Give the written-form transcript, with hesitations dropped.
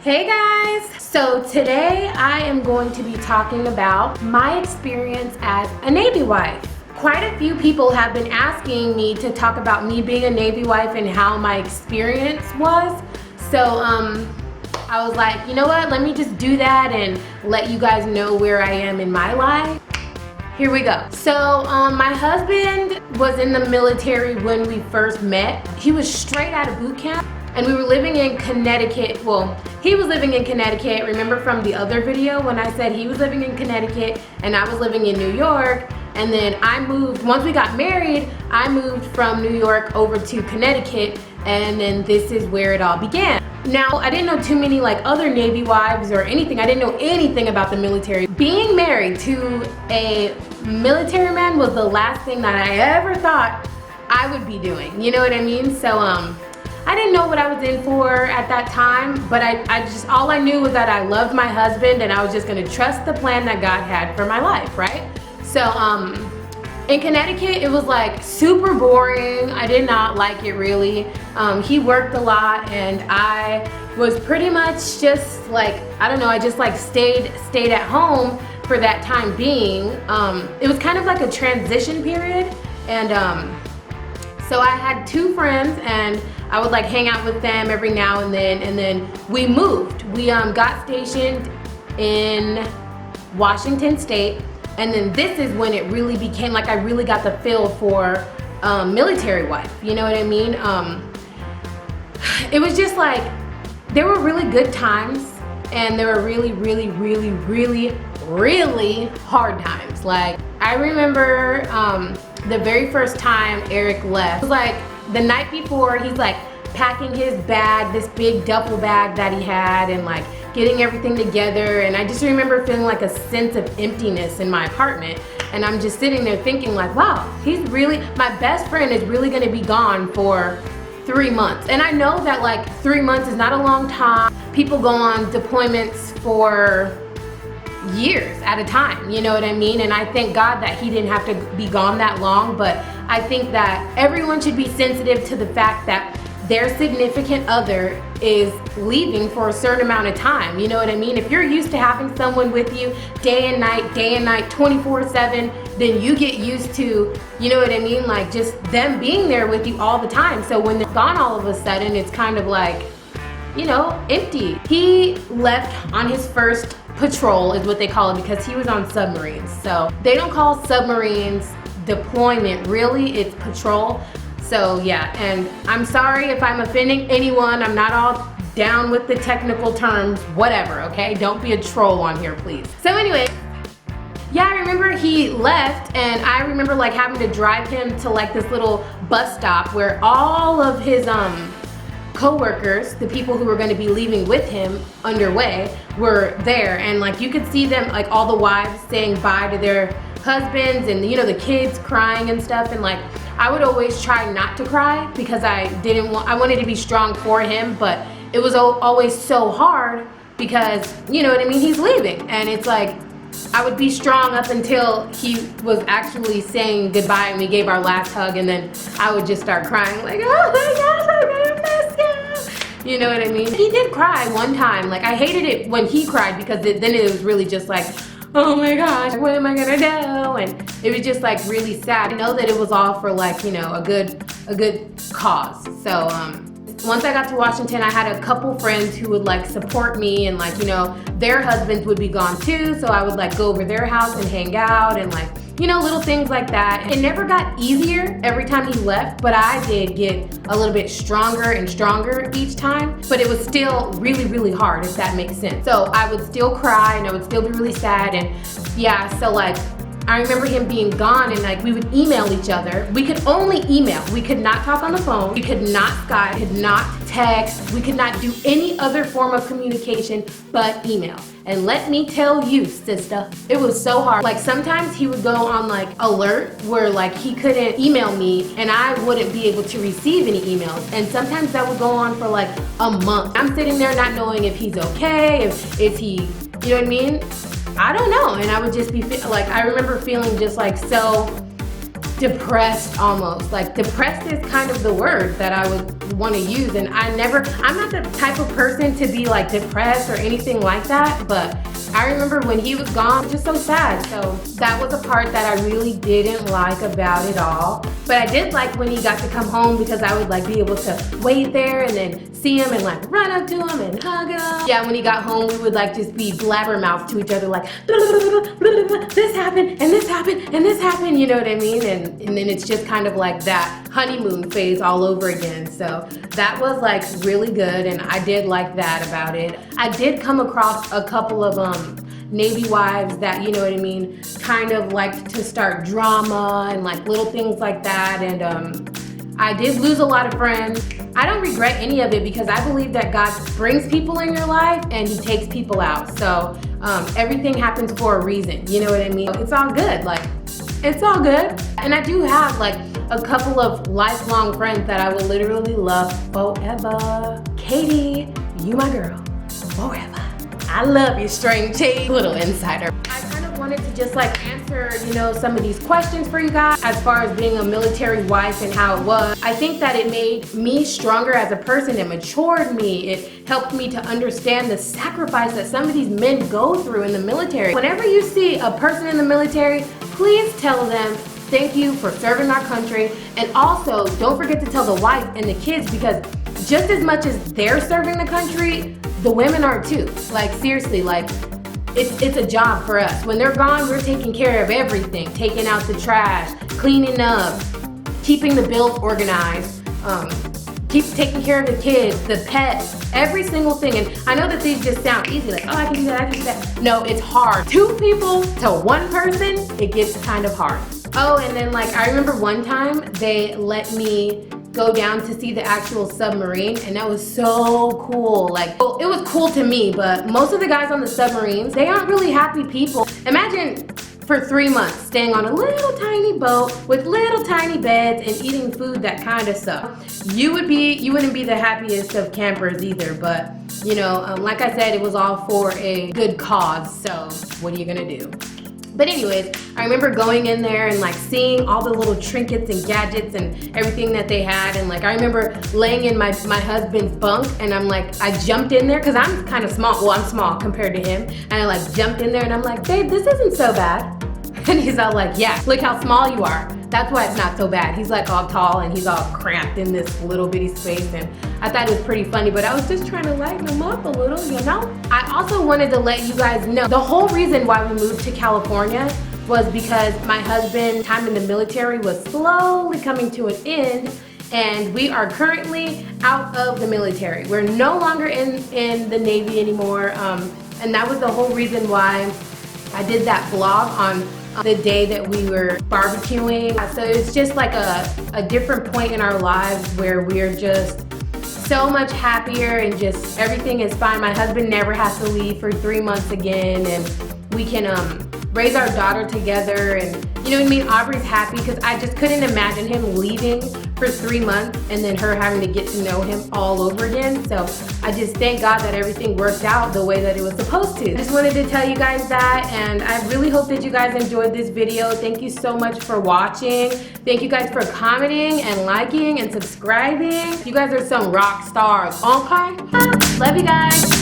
Hey guys! So today I am going to be talking about my experience as a Navy wife. Quite a few people have been asking me to talk about me being a Navy wife and how my experience was. So I was like, you know what, let me just do that and let you guys know where I am in my life. Here we go. So my husband was in the military when we first met. He was straight out of boot camp. And we were living in Connecticut. Well, he was living in Connecticut. Remember from the other video when I said he was living in Connecticut and I was living in New York? And then I moved, once we got married, I moved from New York over to Connecticut, and then this is where it all began. Now, I didn't know too many like other Navy wives or anything. I didn't know anything about the military. Being married to a military man was the last thing that I ever thought I would be doing. You know what I mean? So, I didn't know what I was in for at that time, but I just, all I knew was that I loved my husband and I was just gonna trust the plan that God had for my life, right? So, in Connecticut, it was like super boring. I did not like it really. He worked a lot and I was pretty much just like, I don't know, I just like stayed at home for that time being. It was kind of like a transition period, and so I had two friends and I would like hang out with them every now and then we moved. We got stationed in Washington State, and then this is when it really became like I really got the feel for military wife, you know what I mean? It was just like, there were really good times and there were really hard times. Like, I remember the very first time Eric left, it was like the night before. He's like packing his bag, this big duffel bag that he had, and like getting everything together, and I just remember feeling like a sense of emptiness in my apartment, and I'm just sitting there thinking like, wow, he's really, my best friend is really gonna be gone for 3 months. And I know that like 3 months is not a long time. People go on deployments for years at a time, you know what I mean? And I thank God that he didn't have to be gone that long, but I think that everyone should be sensitive to the fact that their significant other is leaving for a certain amount of time, you know what I mean? If you're used to having someone with you day and night, 24/7, then you get used to, you know what I mean, like just them being there with you all the time. So when they're gone all of a sudden, it's kind of like, you know, empty. He left on his first patrol is what they call it, because he was on submarines. So they don't call submarines deployment, really, it's patrol. So yeah, and I'm sorry if I'm offending anyone. I'm not all down with the technical terms, whatever, okay? Don't be a troll on here, please. So anyway, yeah, I remember he left, and I remember like having to drive him to like this little bus stop where all of his co-workers, the people who were going to be leaving with him underway, were there, and like you could see them, like all the wives saying bye to their husbands, and you know, the kids crying and stuff. And like I would always try not to cry because I wanted to be strong for him, but it was always so hard because, you know what I mean, he's leaving, and it's like I would be strong up until he was actually saying goodbye and we gave our last hug, and then I would just start crying like, oh my God, I'm gonna miss you. You know what I mean? He did cry one time. Like I hated it when he cried because then it was really just like, oh my gosh, what am I gonna do? And it was just like really sad. I know that it was all for like, you know, a good cause. So once I got to Washington, I had a couple friends who would like support me, and like, you know, their husbands would be gone too, so I would like go over their house and hang out and like, you know, little things like that. It never got easier every time he left, but I did get a little bit stronger and stronger each time, but it was still really hard, if that makes sense. So I would still cry and I would still be really sad, and yeah, so like I remember him being gone, and like we would email each other. We could only email. We could not talk on the phone. We could not Skype, could not text. We could not do any other form of communication but email. And let me tell you, sister, it was so hard. Like sometimes he would go on like alert where like he couldn't email me and I wouldn't be able to receive any emails. And sometimes that would go on for like a month. I'm sitting there not knowing if he's okay, is he, you know what I mean? I don't know. And I would just be like, I remember feeling just like so depressed almost. Like depressed is kind of the word that I would want to use, and I'm not the type of person to be like depressed or anything like that, but I remember when he was gone, just so sad. So that was a part that I really didn't like about it all. But I did like when he got to come home, because I would like be able to wait there and then see him and like run up to him and hug him. Yeah, when he got home, we would like just be blabbermouth to each other, like this happened and this happened and this happened, you know what I mean? And then it's just kind of like that honeymoon phase all over again. So that was like really good, and I did like that about it. I did come across a couple of Navy wives that, you know what I mean, kind of like to start drama and like little things like that, and I did lose a lot of friends. I don't regret any of it, because I believe that God brings people in your life and he takes people out. So everything happens for a reason, you know what I mean? It's all good, like, it's all good. And I do have like a couple of lifelong friends that I will literally love forever. Katie, you my girl, forever. I love you, string cheese. Little insider. I kind of wanted to just like answer, you know, some of these questions for you guys as far as being a military wife and how it was. I think that it made me stronger as a person. It matured me. It helped me to understand the sacrifice that some of these men go through in the military. Whenever you see a person in the military, please tell them thank you for serving our country. And also, don't forget to tell the wife and the kids, because just as much as they're serving the country, the women are too. Like seriously, like it's a job for us. When they're gone, we're taking care of everything. Taking out the trash, cleaning up, keeping the bills organized, keep taking care of the kids, the pets, every single thing. And I know that these just sound easy, like, oh, I can do that, I can do that. No, it's hard. 2 people to 1 person, it gets kind of hard. Oh, and then like, I remember one time they let me go down to see the actual submarine, and that was so cool. Like, well, it was cool to me, but most of the guys on the submarines, they aren't really happy people. Imagine for 3 months staying on a little tiny boat with little tiny beds and eating food that kind of sucked. You wouldn't be the happiest of campers either, but you know, like I said, it was all for a good cause, so what are you gonna do? But anyways, I remember going in there and like seeing all the little trinkets and gadgets and everything that they had. And like, I remember laying in my husband's bunk, and I'm like, I jumped in there, cause I'm kind of small. Well, I'm small compared to him. And I like jumped in there and I'm like, babe, this isn't so bad. And he's all like, yeah, look how small you are. That's why it's not so bad. He's like all tall and he's all cramped in this little bitty space. And I thought it was pretty funny, but I was just trying to lighten him up a little, you know? I also wanted to let you guys know, the whole reason why we moved to California was because my husband's time in the military was slowly coming to an end, and we are currently out of the military. We're no longer in the Navy anymore, and that was the whole reason why I did that vlog on the day that we were barbecuing. So it's just like a different point in our lives where we're just so much happier and just everything is fine. My husband never has to leave for 3 months again, and we can raise our daughter together, and you know what I mean? Aubrey's happy, because I just couldn't imagine him leaving for 3 months and then her having to get to know him all over again. So I just thank God that everything worked out the way that it was supposed to. I just wanted to tell you guys that, and I really hope that you guys enjoyed this video. Thank you so much for watching. Thank you guys for commenting and liking and subscribing. You guys are some rock stars, okay? Love you guys.